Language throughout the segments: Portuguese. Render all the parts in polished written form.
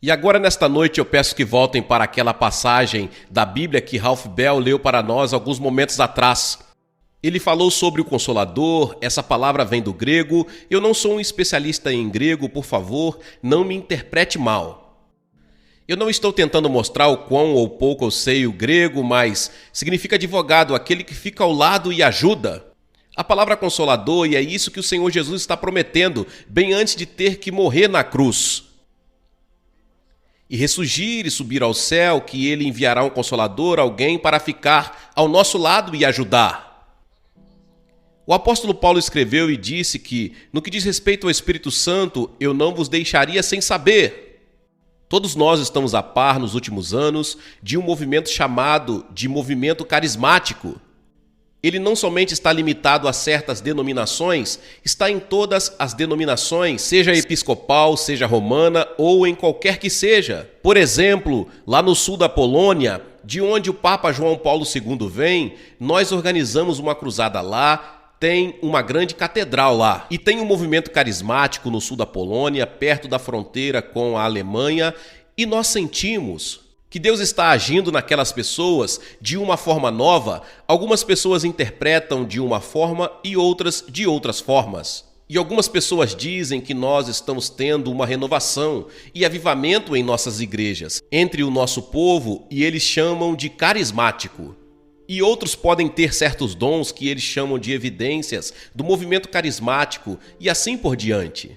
E agora, nesta noite, eu peço que voltem para aquela passagem da Bíblia que Ralph Bell leu para nós alguns momentos atrás. Ele falou sobre o Consolador, essa palavra vem do grego. Eu não sou um especialista em grego, por favor, não me interprete mal. Eu não estou tentando mostrar o quão ou pouco eu sei o grego, mas significa advogado, aquele que fica ao lado e ajuda. A palavra Consolador, e é isso que o Senhor Jesus está prometendo, bem antes de ter que morrer na cruz. E ressurgir e subir ao céu, que ele enviará um Consolador, alguém para ficar ao nosso lado e ajudar. O apóstolo Paulo escreveu e disse que, no que diz respeito ao Espírito Santo, eu não vos deixaria sem saber. Todos nós estamos a par, nos últimos anos, de um movimento chamado de movimento carismático. Ele não somente está limitado a certas denominações, está em todas as denominações, seja episcopal, seja romana ou em qualquer que seja. Por exemplo, lá no sul da Polônia, de onde o Papa João Paulo II vem, nós organizamos uma cruzada lá. Tem uma grande catedral lá. E tem um movimento carismático no sul da Polônia, perto da fronteira com a Alemanha, e nós sentimos que Deus está agindo naquelas pessoas de uma forma nova. Algumas pessoas interpretam de uma forma e outras de outras formas. E algumas pessoas dizem que nós estamos tendo uma renovação e avivamento em nossas igrejas, entre o nosso povo, e eles chamam de carismático. E outros podem ter certos dons que eles chamam de evidências do movimento carismático e assim por diante.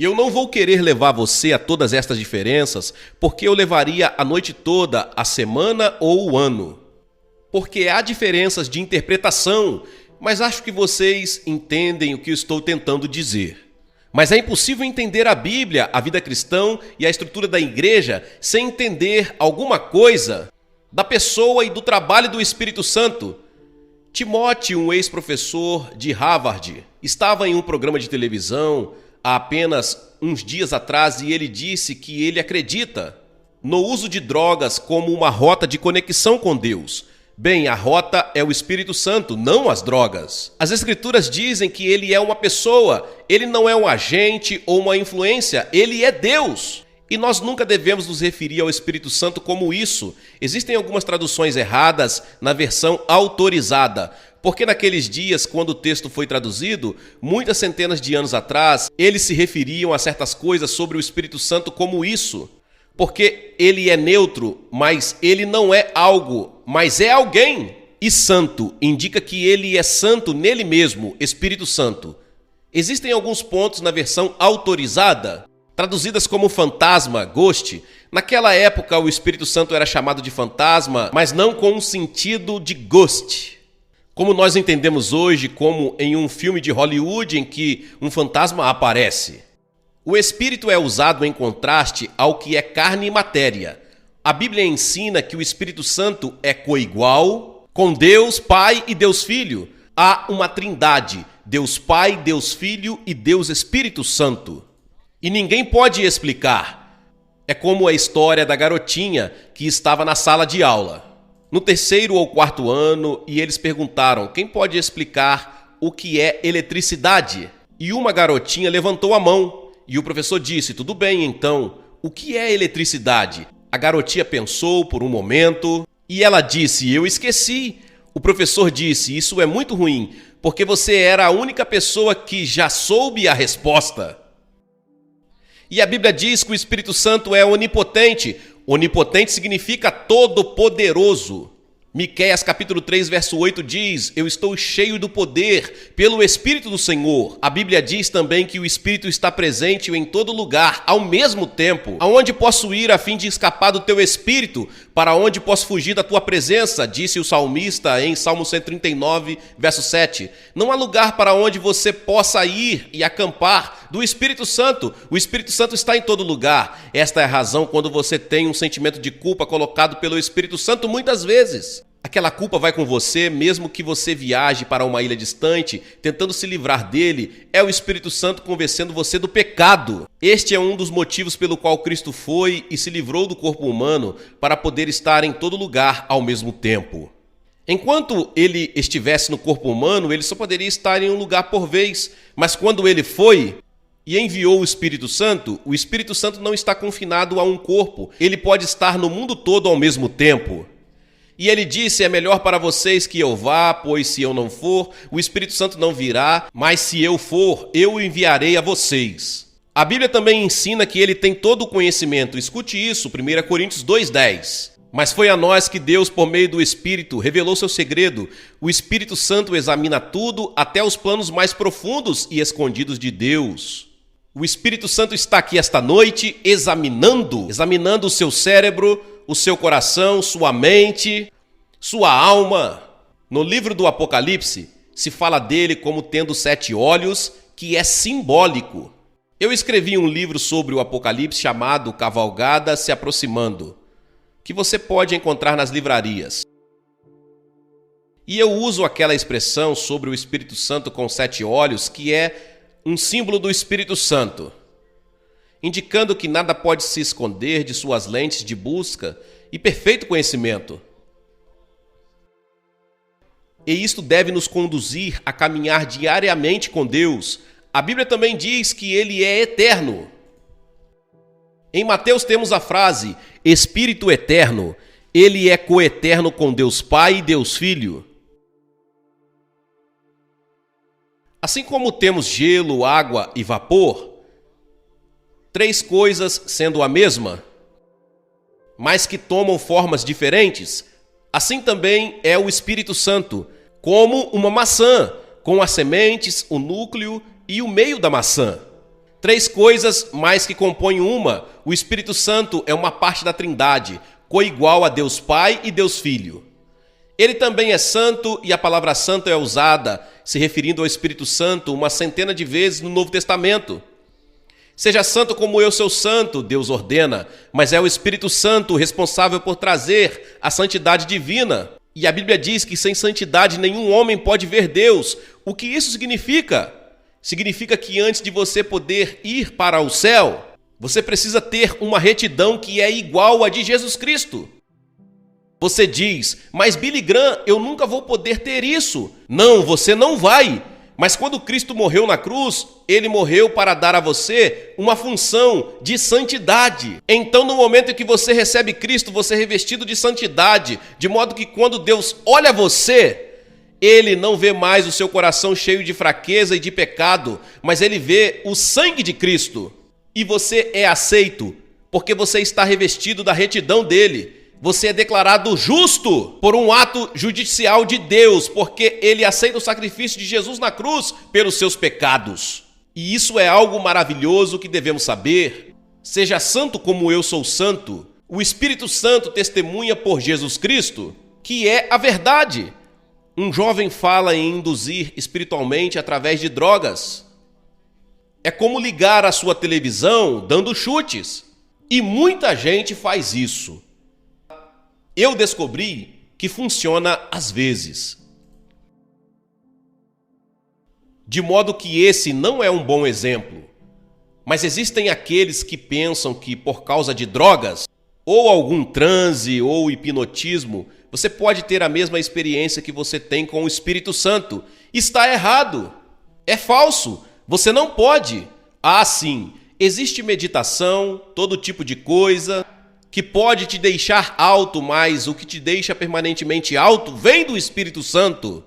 Eu não vou querer levar você a todas estas diferenças, porque eu levaria a noite toda, a semana ou o ano. Porque há diferenças de interpretação, mas acho que vocês entendem o que eu estou tentando dizer. Mas é impossível entender a Bíblia, a vida cristã e a estrutura da igreja sem entender alguma coisa da pessoa e do trabalho do Espírito Santo. Timóteo, um ex-professor de Harvard, estava em um programa de televisão há apenas uns dias atrás e ele disse que ele acredita no uso de drogas como uma rota de conexão com Deus. Bem, a rota é o Espírito Santo, não as drogas. As Escrituras dizem que ele é uma pessoa, ele não é um agente ou uma influência, ele é Deus. E nós nunca devemos nos referir ao Espírito Santo como isso. Existem algumas traduções erradas na versão autorizada, porque naqueles dias, quando o texto foi traduzido, muitas centenas de anos atrás, eles se referiam a certas coisas sobre o Espírito Santo como isso. Porque ele é neutro, mas ele não é algo, mas é alguém. E santo indica que ele é santo nele mesmo, Espírito Santo. Existem alguns pontos na versão autorizada, traduzidas como fantasma, ghost. Naquela época o Espírito Santo era chamado de fantasma, mas não com um sentido de ghost, como nós entendemos hoje, como em um filme de Hollywood em que um fantasma aparece. O Espírito é usado em contraste ao que é carne e matéria. A Bíblia ensina que o Espírito Santo é coigual com Deus Pai e Deus Filho. Há uma trindade, Deus Pai, Deus Filho e Deus Espírito Santo. E ninguém pode explicar. É como a história da garotinha que estava na sala de aula, no 3º ou 4º ano, e eles perguntaram: quem pode explicar o que é eletricidade? E uma garotinha levantou a mão, e o professor disse: tudo bem, então, o que é eletricidade? A garotinha pensou por um momento, e ela disse: eu esqueci. O professor disse: isso é muito ruim, porque você era a única pessoa que já soube a resposta. E a Bíblia diz que o Espírito Santo é onipotente. Onipotente significa todo-poderoso. Miqueias capítulo 3, verso 8 diz: eu estou cheio do poder pelo Espírito do Senhor. A Bíblia diz também que o Espírito está presente em todo lugar, ao mesmo tempo. Aonde posso ir a fim de escapar do teu Espírito? Para onde posso fugir da tua presença? Disse o salmista em Salmo 139, verso 7. Não há lugar para onde você possa ir e acampar do Espírito Santo. O Espírito Santo está em todo lugar. Esta é a razão quando você tem um sentimento de culpa colocado pelo Espírito Santo muitas vezes. Aquela culpa vai com você, mesmo que você viaje para uma ilha distante, tentando se livrar dele, é o Espírito Santo convencendo você do pecado. Este é um dos motivos pelo qual Cristo foi e se livrou do corpo humano para poder estar em todo lugar ao mesmo tempo. Enquanto ele estivesse no corpo humano, ele só poderia estar em um lugar por vez, mas quando ele foi e enviou o Espírito Santo não está confinado a um corpo. Ele pode estar no mundo todo ao mesmo tempo. E ele disse, é melhor para vocês que eu vá, pois se eu não for, o Espírito Santo não virá, mas se eu for, eu o enviarei a vocês. A Bíblia também ensina que ele tem todo o conhecimento. Escute isso, 1 Coríntios 2:10. Mas foi a nós que Deus, por meio do Espírito, revelou seu segredo. O Espírito Santo examina tudo, até os planos mais profundos e escondidos de Deus. O Espírito Santo está aqui esta noite examinando o seu cérebro, o seu coração, sua mente, sua alma. No livro do Apocalipse, se fala dele como tendo 7 olhos, que é simbólico. Eu escrevi um livro sobre o Apocalipse chamado Cavalgada se Aproximando, que você pode encontrar nas livrarias. E eu uso aquela expressão sobre o Espírito Santo com 7 olhos, que é um símbolo do Espírito Santo, indicando que nada pode se esconder de suas lentes de busca e perfeito conhecimento. E isto deve nos conduzir a caminhar diariamente com Deus. A Bíblia também diz que Ele é eterno. Em Mateus temos a frase, Espírito eterno. Ele é coeterno com Deus Pai e Deus Filho. Assim como temos gelo, água e vapor, 3 coisas sendo a mesma, mas que tomam formas diferentes, assim também é o Espírito Santo, como uma maçã, com as sementes, o núcleo e o meio da maçã. 3 coisas, mas que compõem uma. O Espírito Santo é uma parte da Trindade, coigual a Deus Pai e Deus Filho. Ele também é santo e a palavra santo é usada, se referindo ao Espírito Santo, uma centena de vezes no Novo Testamento. Seja santo como eu sou santo, Deus ordena, mas é o Espírito Santo responsável por trazer a santidade divina. E a Bíblia diz que sem santidade nenhum homem pode ver Deus. O que isso significa? Significa que antes de você poder ir para o céu, você precisa ter uma retidão que é igual à de Jesus Cristo. Você diz, mas Billy Graham, eu nunca vou poder ter isso. Não, você não vai. Mas quando Cristo morreu na cruz, Ele morreu para dar a você uma função de santidade. Então, no momento em que você recebe Cristo, você é revestido de santidade, de modo que quando Deus olha você, Ele não vê mais o seu coração cheio de fraqueza e de pecado, mas Ele vê o sangue de Cristo. E você é aceito, porque você está revestido da retidão dEle. Você é declarado justo por um ato judicial de Deus, porque Ele aceita o sacrifício de Jesus na cruz pelos seus pecados. E isso é algo maravilhoso que devemos saber. Seja santo como eu sou santo. O Espírito Santo testemunha por Jesus Cristo, que é a verdade. Um jovem fala em induzir espiritualmente através de drogas. É como ligar a sua televisão dando chutes. E muita gente faz isso. Eu descobri que funciona às vezes. De modo que esse não é um bom exemplo. Mas existem aqueles que pensam que por causa de drogas, ou algum transe ou hipnotismo, você pode ter a mesma experiência que você tem com o Espírito Santo. Está errado. É falso. Você não pode. Ah, sim. Existe meditação, todo tipo de coisa que pode te deixar alto, mas o que te deixa permanentemente alto vem do Espírito Santo.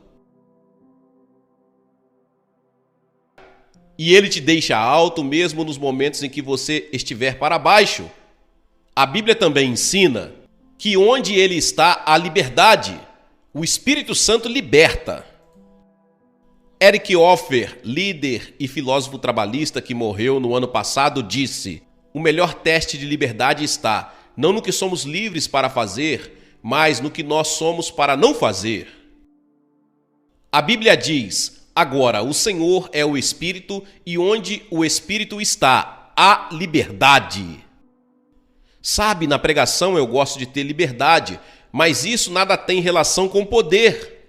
E ele te deixa alto mesmo nos momentos em que você estiver para baixo. A Bíblia também ensina que onde ele está, há liberdade. O Espírito Santo liberta. Eric Hoffer, líder e filósofo trabalhista que morreu no ano passado, disse: o melhor teste de liberdade está não no que somos livres para fazer, mas no que nós somos para não fazer. A Bíblia diz: agora, o Senhor é o Espírito, e onde o Espírito está, há liberdade. Sabe, na pregação eu gosto de ter liberdade, mas isso nada tem relação com poder.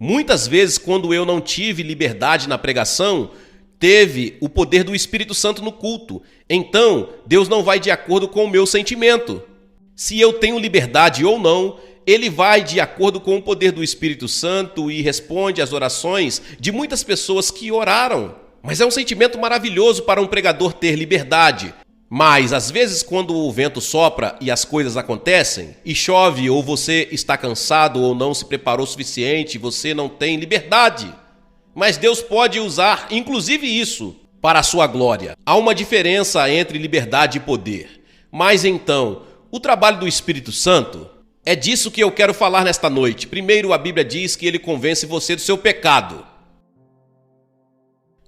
Muitas vezes, quando eu não tive liberdade na pregação, teve o poder do Espírito Santo no culto. Então, Deus não vai de acordo com o meu sentimento. Se eu tenho liberdade ou não, Ele vai de acordo com o poder do Espírito Santo e responde às orações de muitas pessoas que oraram. Mas é um sentimento maravilhoso para um pregador ter liberdade. Mas, às vezes, quando o vento sopra e as coisas acontecem, e chove, ou você está cansado ou não se preparou o suficiente, você não tem liberdade. Mas Deus pode usar, inclusive isso, para a sua glória. Há uma diferença entre liberdade e poder. Mas então, o trabalho do Espírito Santo, é disso que eu quero falar nesta noite. Primeiro, a Bíblia diz que ele convence você do seu pecado.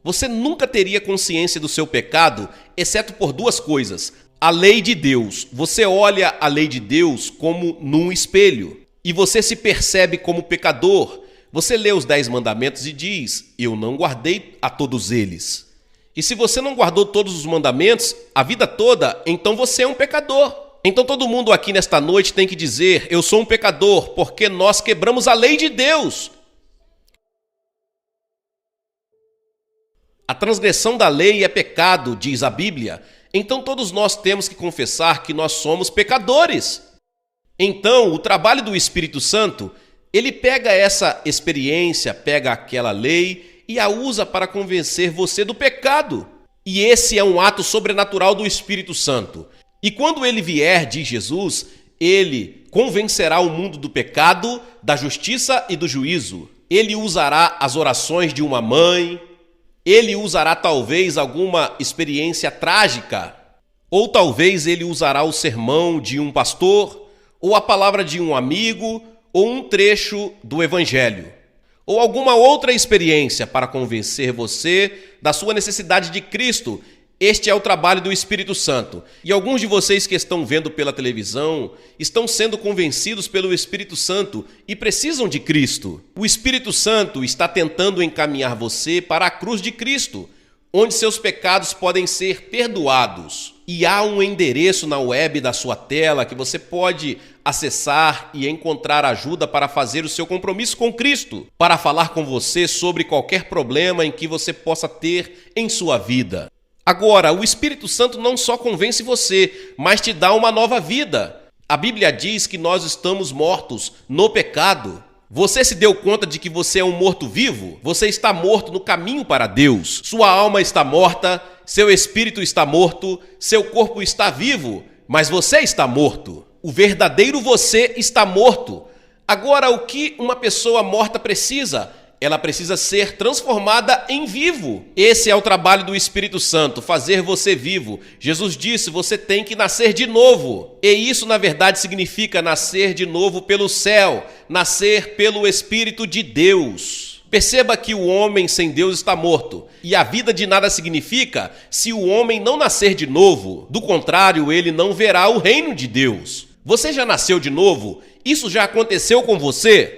Você nunca teria consciência do seu pecado, exceto por duas coisas. A lei de Deus. Você olha a lei de Deus como num espelho. E você se percebe como pecador. Você lê os 10 mandamentos e diz, eu não guardei a todos eles. E se você não guardou todos os mandamentos a vida toda, então você é um pecador. Então todo mundo aqui nesta noite tem que dizer, eu sou um pecador, porque nós quebramos a lei de Deus. A transgressão da lei é pecado, diz a Bíblia. Então todos nós temos que confessar que nós somos pecadores. Então o trabalho do Espírito Santo, ele pega essa experiência, pega aquela lei e a usa para convencer você do pecado. E esse é um ato sobrenatural do Espírito Santo. E quando ele vier, diz Jesus, ele convencerá o mundo do pecado, da justiça e do juízo. Ele usará as orações de uma mãe. Ele usará talvez alguma experiência trágica, ou talvez ele usará o sermão de um pastor, ou a palavra de um amigo, ou um trecho do Evangelho, ou alguma outra experiência para convencer você da sua necessidade de Cristo. Este é o trabalho do Espírito Santo. E alguns de vocês que estão vendo pela televisão estão sendo convencidos pelo Espírito Santo e precisam de Cristo. O Espírito Santo está tentando encaminhar você para a cruz de Cristo, onde seus pecados podem ser perdoados. E há um endereço na web da sua tela que você pode acessar e encontrar ajuda para fazer o seu compromisso com Cristo, para falar com você sobre qualquer problema em que você possa ter em sua vida. Agora, o Espírito Santo não só convence você, mas te dá uma nova vida. A Bíblia diz que nós estamos mortos no pecado. Você se deu conta de que você é um morto-vivo? Você está morto no caminho para Deus. Sua alma está morta, seu espírito está morto, seu corpo está vivo, mas você está morto. O verdadeiro você está morto. Agora, o que uma pessoa morta precisa? Ela precisa ser transformada em vivo. Esse é o trabalho do Espírito Santo, fazer você vivo. Jesus disse, você tem que nascer de novo. E isso, na verdade, significa nascer de novo pelo céu, nascer pelo Espírito de Deus. Perceba que o homem sem Deus está morto. E a vida de nada significa se o homem não nascer de novo. Do contrário, ele não verá o reino de Deus. Você já nasceu de novo? Isso já aconteceu com você?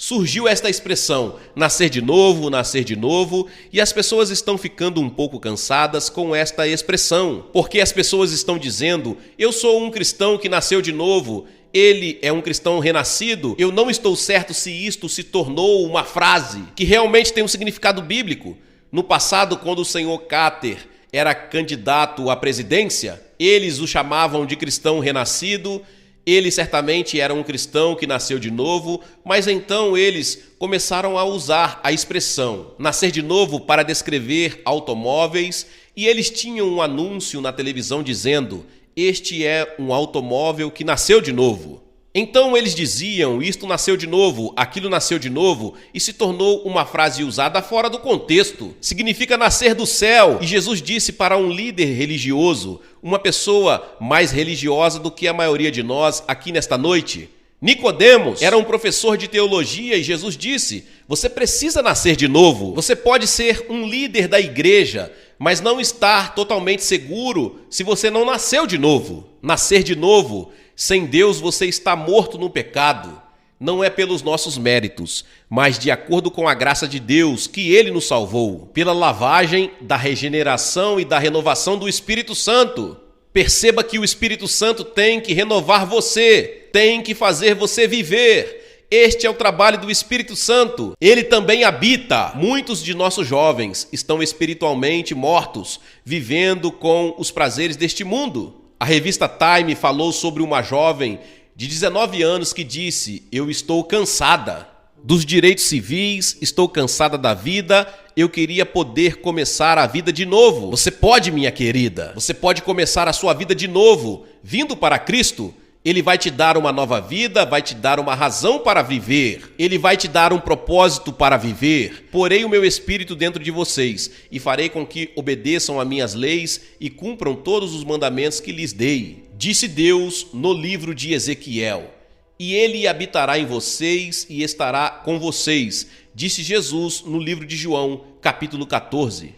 Surgiu esta expressão, nascer de novo, e as pessoas estão ficando um pouco cansadas com esta expressão, porque as pessoas estão dizendo, eu sou um cristão que nasceu de novo, ele é um cristão renascido, eu não estou certo se isto se tornou uma frase que realmente tem um significado bíblico. No passado, quando o senhor Carter era candidato à presidência, eles o chamavam de cristão renascido. Ele certamente era um cristão que nasceu de novo, mas então eles começaram a usar a expressão nascer de novo para descrever automóveis, e eles tinham um anúncio na televisão dizendo, este é um automóvel que nasceu de novo. Então eles diziam, isto nasceu de novo, aquilo nasceu de novo, e se tornou uma frase usada fora do contexto. Significa nascer do céu. E Jesus disse para um líder religioso, uma pessoa mais religiosa do que a maioria de nós aqui nesta noite, Nicodemos era um professor de teologia e Jesus disse, você precisa nascer de novo. Você pode ser um líder da igreja, mas não estar totalmente seguro se você não nasceu de novo. Nascer de novo, sem Deus você está morto no pecado. Não é pelos nossos méritos, mas de acordo com a graça de Deus que Ele nos salvou, pela lavagem da regeneração e da renovação do Espírito Santo. Perceba que o Espírito Santo tem que renovar você, tem que fazer você viver. Este é o trabalho do Espírito Santo. Ele também habita. Muitos de nossos jovens estão espiritualmente mortos, vivendo com os prazeres deste mundo. A revista Time falou sobre uma jovem de 19 anos que disse, eu estou cansada. dos direitos civis, estou cansada da vida, eu queria poder começar a vida de novo. Você pode, minha querida, você pode começar a sua vida de novo, vindo para Cristo. Ele vai te dar uma nova vida, vai te dar uma razão para viver. Ele vai te dar um propósito para viver. Porei o meu espírito dentro de vocês e farei com que obedeçam a minhas leis e cumpram todos os mandamentos que lhes dei. Disse Deus no livro de Ezequiel. E ele habitará em vocês e estará com vocês, disse Jesus no livro de João, capítulo 14.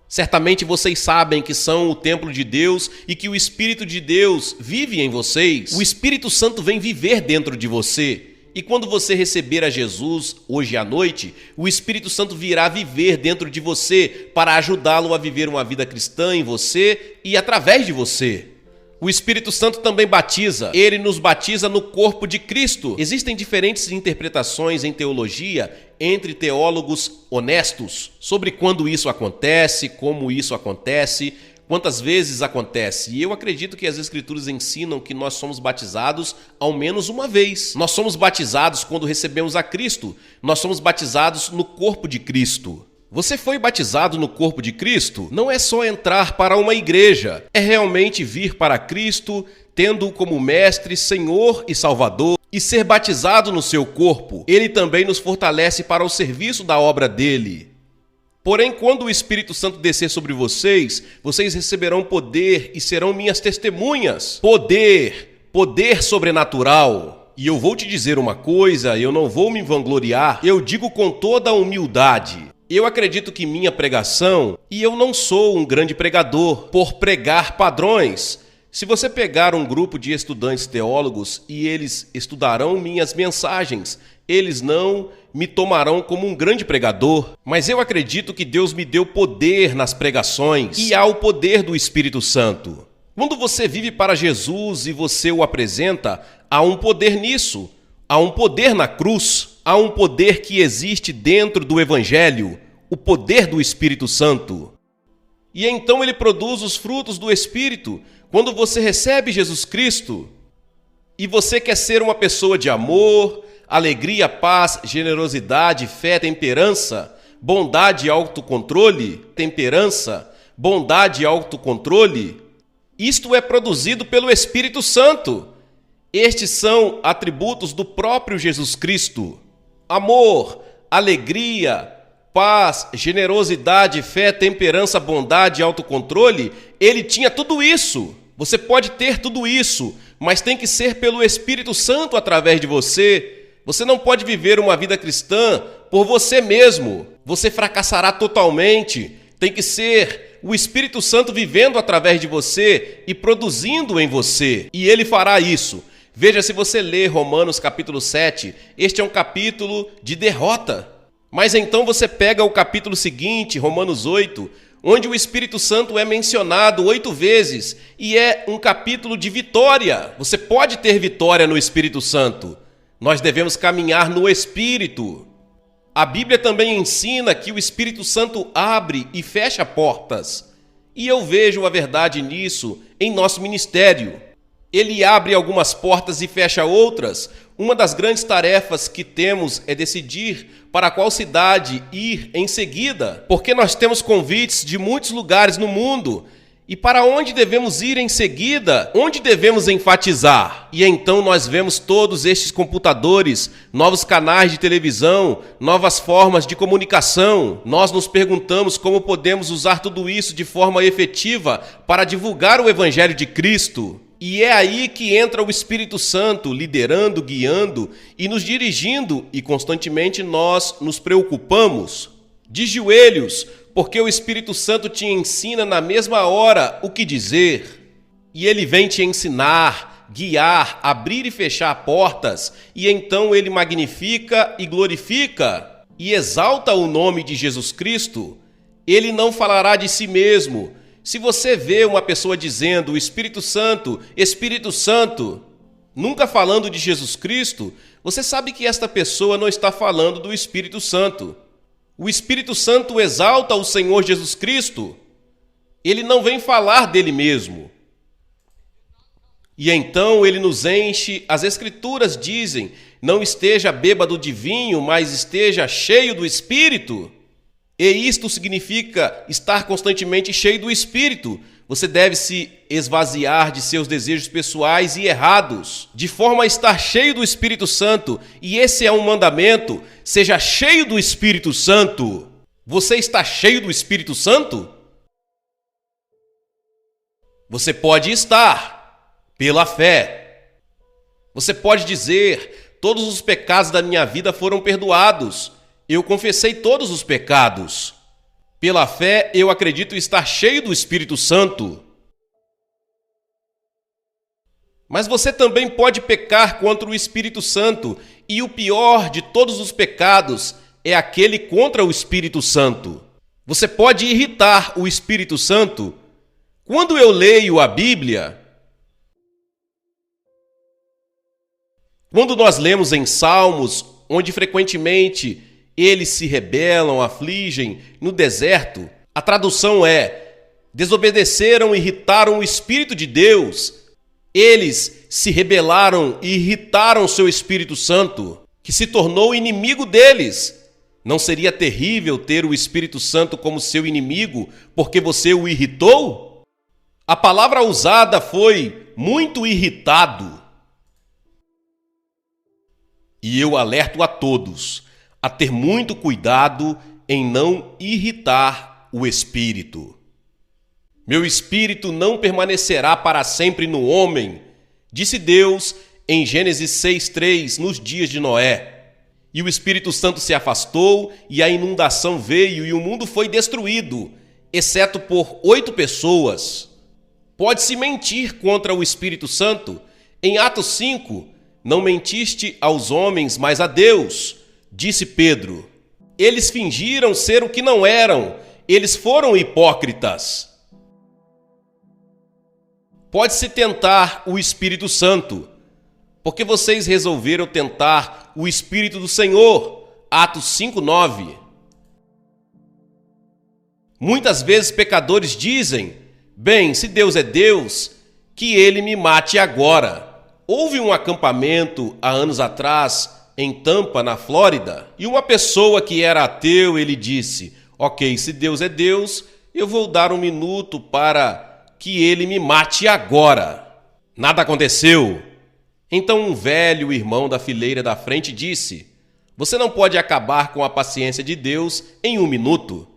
Certamente vocês sabem que são o templo de Deus e que o Espírito de Deus vive em vocês. O Espírito Santo vem viver dentro de você. E quando você receber a Jesus hoje à noite, o Espírito Santo virá viver dentro de você para ajudá-lo a viver uma vida cristã em você e através de você. O Espírito Santo também batiza. Ele nos batiza no corpo de Cristo. Existem diferentes interpretações em teologia entre teólogos honestos sobre quando isso acontece, como isso acontece, quantas vezes acontece. E eu acredito que as Escrituras ensinam que nós somos batizados ao menos uma vez. Nós somos batizados quando recebemos a Cristo. Nós somos batizados no corpo de Cristo. Você foi batizado no corpo de Cristo? Não é só entrar para uma igreja, é realmente vir para Cristo, tendo-o como mestre, Senhor e Salvador, e ser batizado no seu corpo. Ele também nos fortalece para o serviço da obra dele. Porém, quando o Espírito Santo descer sobre vocês, vocês receberão poder e serão minhas testemunhas. Poder sobrenatural. E eu vou te dizer uma coisa, eu não vou me vangloriar, eu digo com toda a humildade. Eu acredito que minha pregação, e eu não sou um grande pregador, por pregar padrões. Se você pegar um grupo de estudantes teólogos e eles estudarão minhas mensagens, eles não me tomarão como um grande pregador. Mas eu acredito que Deus me deu poder nas pregações e há o poder do Espírito Santo. Quando você vive para Jesus e você o apresenta, há um poder nisso. Há um poder na cruz. Há um poder que existe dentro do Evangelho, o poder do Espírito Santo. E então ele produz os frutos do Espírito. Quando você recebe Jesus Cristo e você quer ser uma pessoa de amor, alegria, paz, generosidade, fé, temperança, bondade e autocontrole, isto é produzido pelo Espírito Santo. Estes são atributos do próprio Jesus Cristo. Amor, alegria, paz, generosidade, fé, temperança, bondade e autocontrole, ele tinha tudo isso. Você pode ter tudo isso, mas tem que ser pelo Espírito Santo através de você. Você não pode viver uma vida cristã por você mesmo. Você fracassará totalmente. Tem que ser o Espírito Santo vivendo através de você e produzindo em você. E ele fará isso. Veja, se você ler Romanos capítulo 7, este é um capítulo de derrota. Mas então você pega o capítulo seguinte, Romanos 8, onde o Espírito Santo é mencionado 8 vezes e é um capítulo de vitória. Você pode ter vitória no Espírito Santo. Nós devemos caminhar no Espírito. A Bíblia também ensina que o Espírito Santo abre e fecha portas. E eu vejo a verdade nisso em nosso ministério. Ele abre algumas portas e fecha outras. Uma das grandes tarefas que temos é decidir para qual cidade ir em seguida, porque nós temos convites de muitos lugares no mundo. E para onde devemos ir em seguida? Onde devemos enfatizar? E então nós vemos todos estes computadores, novos canais de televisão, novas formas de comunicação. Nós nos perguntamos como podemos usar tudo isso de forma efetiva para divulgar o Evangelho de Cristo. E é aí que entra o Espírito Santo, liderando, guiando e nos dirigindo, e constantemente nós nos preocupamos. De joelhos, porque o Espírito Santo te ensina na mesma hora o que dizer. E ele vem te ensinar, guiar, abrir e fechar portas, e então ele magnifica e glorifica e exalta o nome de Jesus Cristo. Ele não falará de si mesmo. Se você vê uma pessoa dizendo Espírito Santo, nunca falando de Jesus Cristo, você sabe que esta pessoa não está falando do Espírito Santo. O Espírito Santo exalta o Senhor Jesus Cristo. Ele não vem falar dele mesmo. E então ele nos enche, as Escrituras dizem, não esteja bêbado de vinho, mas esteja cheio do Espírito. E isto significa estar constantemente cheio do Espírito. Você deve se esvaziar de seus desejos pessoais e errados, de forma a estar cheio do Espírito Santo. E esse é um mandamento: seja cheio do Espírito Santo. Você está cheio do Espírito Santo? Você pode estar, pela fé. Você pode dizer: todos os pecados da minha vida foram perdoados. Eu confessei todos os pecados. Pela fé, eu acredito estar cheio do Espírito Santo. Mas você também pode pecar contra o Espírito Santo, e o pior de todos os pecados é aquele contra o Espírito Santo. Você pode irritar o Espírito Santo. Quando eu leio a Bíblia, quando nós lemos em Salmos, onde frequentemente eles se rebelam, afligem no deserto, a tradução é: desobedeceram e irritaram o Espírito de Deus. Eles se rebelaram e irritaram seu Espírito Santo, que se tornou inimigo deles. Não seria terrível ter o Espírito Santo como seu inimigo porque você o irritou? A palavra usada foi muito irritado. E eu alerto a todos a ter muito cuidado em não irritar o Espírito. Meu espírito não permanecerá para sempre no homem, disse Deus em Gênesis 6:3, nos dias de Noé. E o Espírito Santo se afastou, e a inundação veio, e o mundo foi destruído, exceto por 8 pessoas. Pode-se mentir contra o Espírito Santo. Em Atos 5, não mentiste aos homens, mas a Deus, disse Pedro. Eles fingiram ser o que não eram, eles foram hipócritas. Pode-se tentar o Espírito Santo, porque vocês resolveram tentar o Espírito do Senhor. Atos 5:9. Muitas vezes pecadores dizem: bem, se Deus é Deus, que ele me mate agora. Houve um acampamento há anos atrás em Tampa, na Flórida, e uma pessoa que era ateu, ele disse: ok, se Deus é Deus, eu vou dar 1 minuto para que ele me mate agora. Nada aconteceu. Então um velho irmão da fileira da frente disse: você não pode acabar com a paciência de Deus em 1 minuto.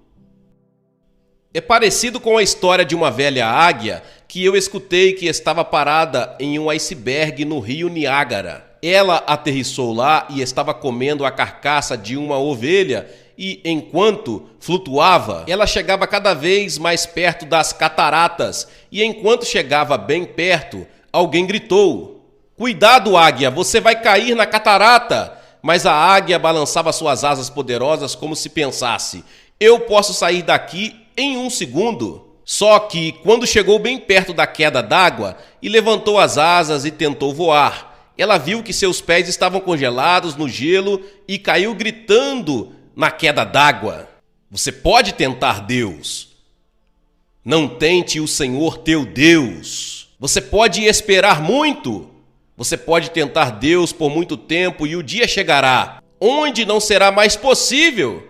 É parecido com a história de uma velha águia que eu escutei que estava parada em um iceberg no rio Niágara. Ela aterrissou lá e estava comendo a carcaça de uma ovelha e, enquanto flutuava, ela chegava cada vez mais perto das cataratas e, enquanto chegava bem perto, alguém gritou: cuidado, águia, você vai cair na catarata! Mas a águia balançava suas asas poderosas como se pensasse: eu posso sair daqui em 1 segundo. Só que, quando chegou bem perto da queda d'água e levantou as asas e tentou voar, ela viu que seus pés estavam congelados no gelo e caiu gritando na queda d'água. Você pode tentar Deus. Não tente o Senhor teu Deus. Você pode esperar muito. Você pode tentar Deus por muito tempo e o dia chegará onde não será mais possível.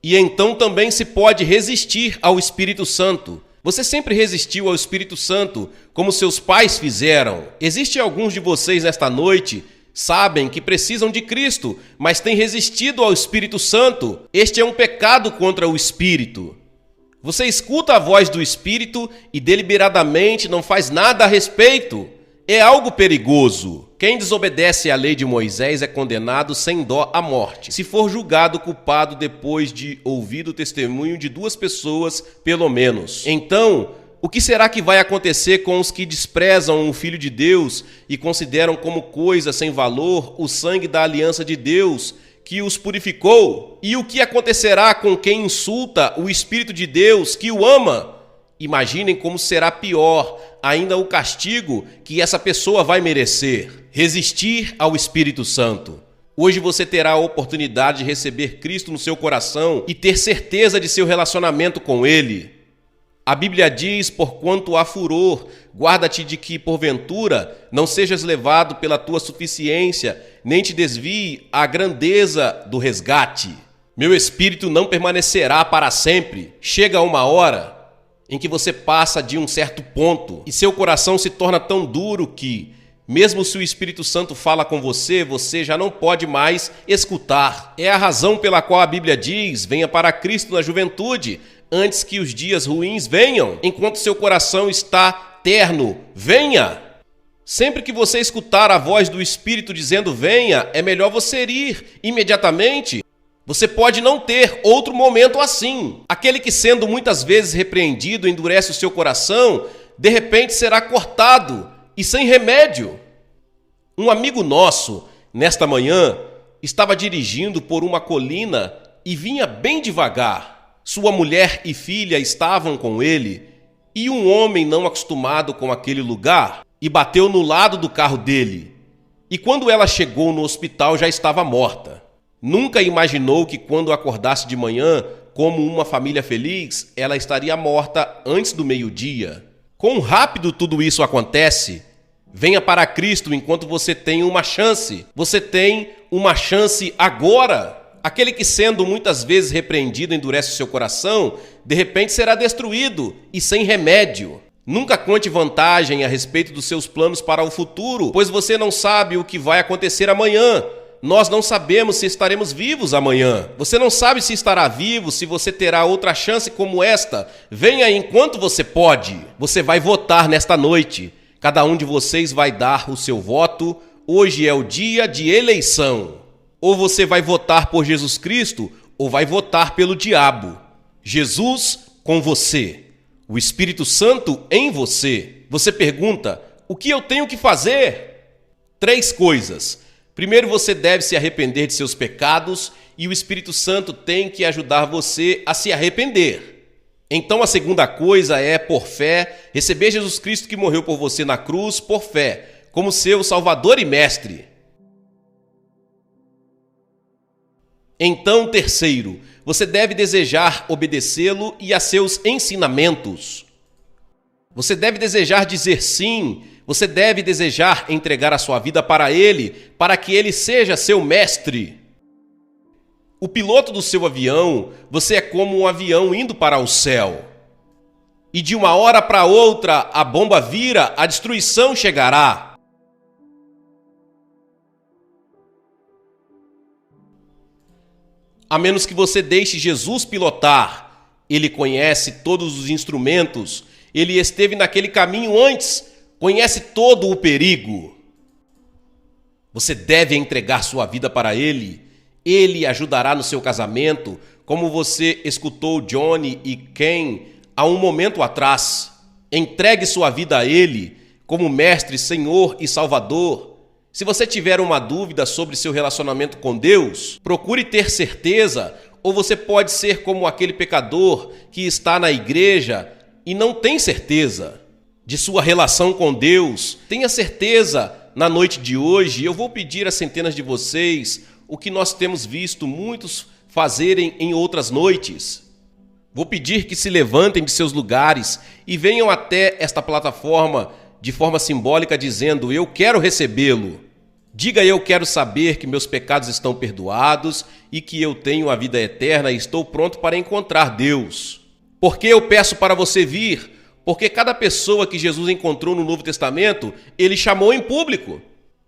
E então também se pode resistir ao Espírito Santo. Você sempre resistiu ao Espírito Santo, como seus pais fizeram. Existem alguns de vocês nesta noite, sabem que precisam de Cristo, mas têm resistido ao Espírito Santo. Este é um pecado contra o Espírito. Você escuta a voz do Espírito e deliberadamente não faz nada a respeito. É algo perigoso. Quem desobedece à lei de Moisés é condenado sem dó à morte, se for julgado culpado depois de ouvir o testemunho de 2 pessoas, pelo menos. Então, o que será que vai acontecer com os que desprezam o Filho de Deus e consideram como coisa sem valor o sangue da aliança de Deus que os purificou? E o que acontecerá com quem insulta o Espírito de Deus que o ama? Imaginem como será pior ainda o castigo que essa pessoa vai merecer. Resistir ao Espírito Santo. Hoje você terá a oportunidade de receber Cristo no seu coração e ter certeza de seu relacionamento com Ele. A Bíblia diz: porquanto há furor, guarda-te de que, porventura, não sejas levado pela tua suficiência, nem te desvie a grandeza do resgate. Meu espírito não permanecerá para sempre. Chega uma hora em que você passa de um certo ponto e seu coração se torna tão duro que, mesmo se o Espírito Santo fala com você, você já não pode mais escutar. É a razão pela qual a Bíblia diz: venha para Cristo na juventude, antes que os dias ruins venham. Enquanto seu coração está terno, venha. Sempre que você escutar a voz do Espírito dizendo venha, é melhor você ir imediatamente. Você pode não ter outro momento assim. Aquele que, sendo muitas vezes repreendido, endurece o seu coração, de repente será cortado e sem remédio. Um amigo nosso, nesta manhã, estava dirigindo por uma colina e vinha bem devagar. Sua mulher e filha estavam com ele e um homem não acostumado com aquele lugar e bateu no lado do carro dele. E quando ela chegou no hospital, já estava morta. Nunca imaginou que quando acordasse de manhã, como uma família feliz, ela estaria morta antes do meio-dia. Quão rápido tudo isso acontece! Venha para Cristo enquanto você tem uma chance. Você tem uma chance agora. Aquele que, sendo muitas vezes repreendido, endurece o seu coração, de repente será destruído e sem remédio. Nunca conte vantagem a respeito dos seus planos para o futuro, pois você não sabe o que vai acontecer amanhã. Nós não sabemos se estaremos vivos amanhã. Você não sabe se estará vivo, se você terá outra chance como esta. Venha enquanto você pode. Você vai votar nesta noite. Cada um de vocês vai dar o seu voto. Hoje é o dia de eleição. Ou você vai votar por Jesus Cristo, ou vai votar pelo diabo. Jesus com você. O Espírito Santo em você. Você pergunta: o que eu tenho que fazer? 3 coisas. Primeiro, você deve se arrepender de seus pecados e o Espírito Santo tem que ajudar você a se arrepender. Então, a segunda coisa é, por fé, receber Jesus Cristo que morreu por você na cruz, por fé, como seu Salvador e Mestre. Então, terceiro, você deve desejar obedecê-lo e a seus ensinamentos. Você deve desejar dizer sim. Você deve desejar entregar a sua vida para Ele, para que Ele seja seu mestre. O piloto do seu avião, você é como um avião indo para o céu. E de uma hora para outra, a bomba vira, a destruição chegará. A menos que você deixe Jesus pilotar. Ele conhece todos os instrumentos. Ele esteve naquele caminho antes. Conhece todo o perigo. Você deve entregar sua vida para Ele. Ele ajudará no seu casamento, como você escutou Johnny e Ken há um momento atrás. Entregue sua vida a Ele, como Mestre, Senhor e Salvador. Se você tiver uma dúvida sobre seu relacionamento com Deus, procure ter certeza, ou você pode ser como aquele pecador que está na igreja e não tem certeza de sua relação com Deus. Tenha certeza, na noite de hoje, eu vou pedir a centenas de vocês o que nós temos visto muitos fazerem em outras noites. Vou pedir que se levantem de seus lugares e venham até esta plataforma de forma simbólica dizendo: eu quero recebê-lo. Diga: eu quero saber que meus pecados estão perdoados e que eu tenho a vida eterna e estou pronto para encontrar Deus. Por que eu peço para você vir? Porque cada pessoa que Jesus encontrou no Novo Testamento, Ele chamou em público.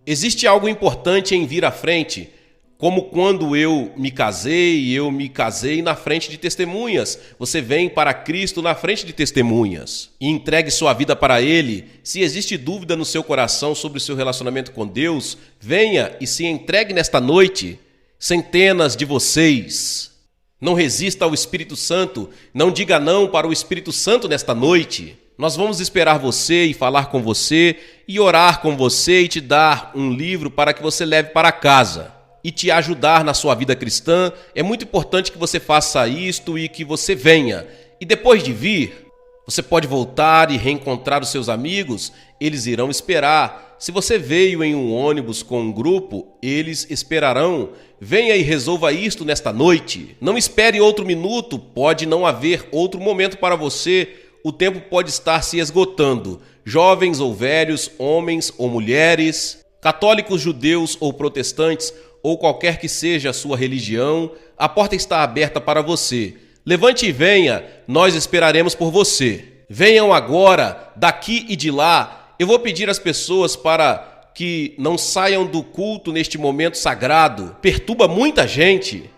Existe algo importante em vir à frente, como quando eu me casei na frente de testemunhas. Você vem para Cristo na frente de testemunhas e entregue sua vida para Ele. Se existe dúvida no seu coração sobre o seu relacionamento com Deus, venha e se entregue nesta noite. Centenas de vocês. Não resista ao Espírito Santo, não diga não para o Espírito Santo nesta noite. Nós vamos esperar você e falar com você e orar com você e te dar um livro para que você leve para casa e te ajudar na sua vida cristã. É muito importante que você faça isto e que você venha. E depois de vir, você pode voltar e reencontrar os seus amigos, eles irão esperar. Se você veio em um ônibus com um grupo, eles esperarão. Venha e resolva isto nesta noite. Não espere outro minuto, pode não haver outro momento para você. O tempo pode estar se esgotando. Jovens ou velhos, homens ou mulheres, Católicos, judeus ou protestantes, ou qualquer que seja a sua religião, a porta está aberta para você. Levante e venha, nós esperaremos por você. Venham agora, daqui e de lá. Eu vou pedir às pessoas para que não saiam do culto neste momento sagrado. Perturba muita gente.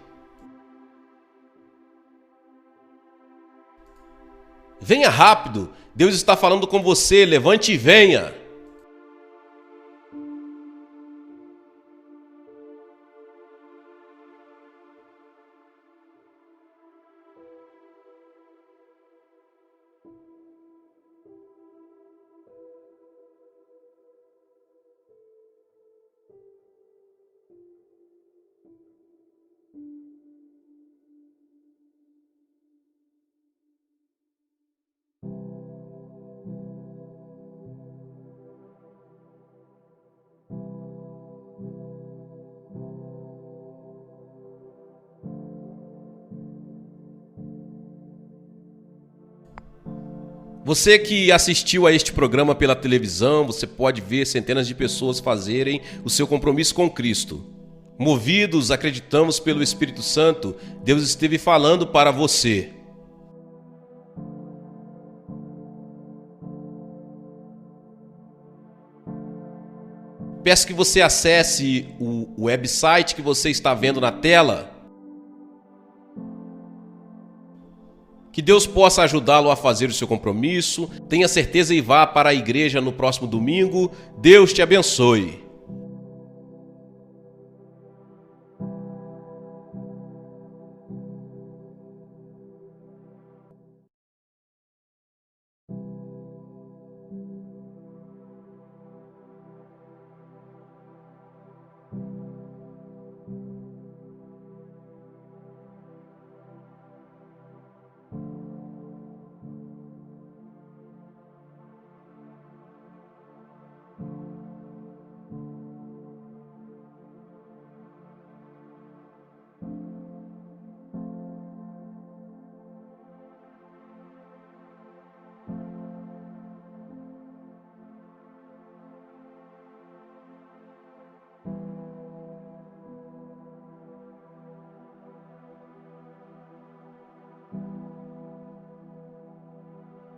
Venha rápido, Deus está falando com você, levante e venha. Você que assistiu a este programa pela televisão, você pode ver centenas de pessoas fazerem o seu compromisso com Cristo. Movidos, acreditamos pelo Espírito Santo, Deus esteve falando para você. Peço que você acesse o website que você está vendo na tela. Que Deus possa ajudá-lo a fazer o seu compromisso. Tenha certeza e vá para a igreja no próximo domingo. Deus te abençoe.